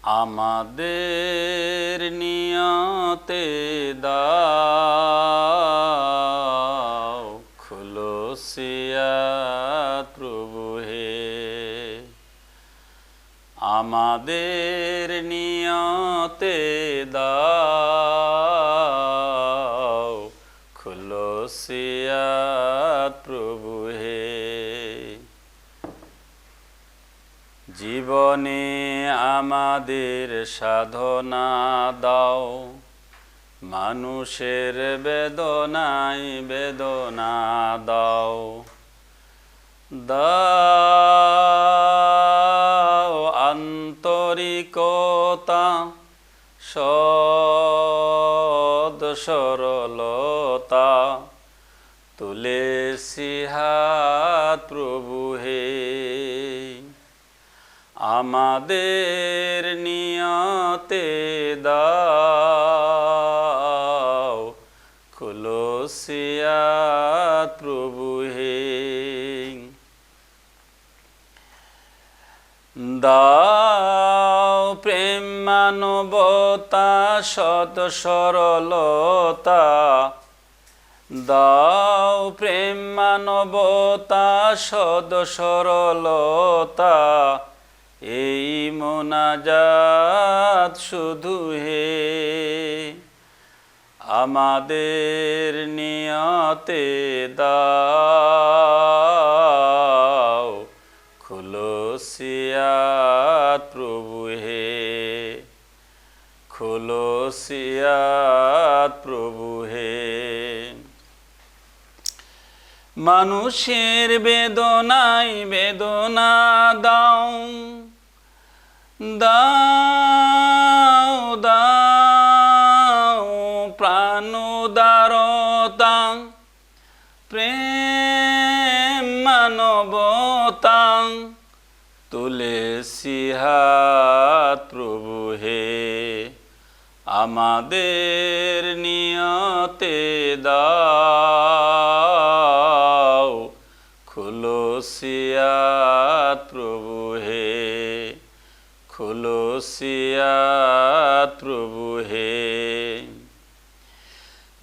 আমাদের নিয়তে দাও খুলসিয়াত প্রভু হে। আমাদের নিয়তে দাও খুলসিয়াত প্রভু হে। জীবনে আমাদের সাধনা দাও, মানুষের বেদনায় বেদনা দাও। দাও আন্তরিকতা, সদ সরলতা, তুলেছি হাত প্রভু হে। আমাদের নিয়তে দাও খুলসিয়াত প্রভু হে। দাও প্রেম মানবতা, সৎ সরলতা, দাও প্রেম মানবতা, সৎ সরলতা, এই মোনাজাত শুধু হে। আমাদের নিয়তে দাও খুলসিয়াত প্রভু হে। খুলসিয়াত প্রভু হে। মানুষের বেদনায় বেদনা দাও, দাও দাও প্রাণ উদারতা, প্রেম মানবতা, তুলেছি হাত প্রভু হে। আমাদের নিয়তে দাও খুলসিয়াত প্রভু হে। খুলসিয়াত প্রভু হে।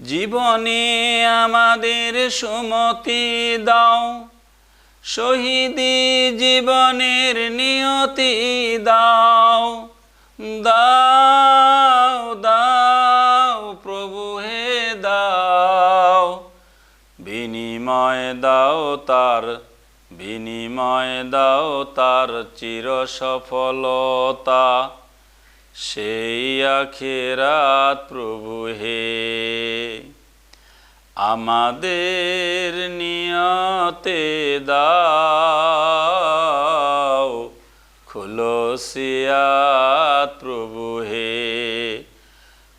জীবনে আমাদের সুমতি দাও, শহীদি জীবনের নিয়তি দাও। দাও দাও প্রভু হে দাও, বিনিময় দাও তার, বিনিময় দাও তার চির সফলতা, সেই আখিরাত প্রভু হে। আমাদের নিয়তে দাও খুলসিয়াত প্রভু হে।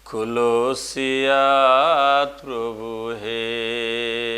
খুলসিয়াত প্রভু হে।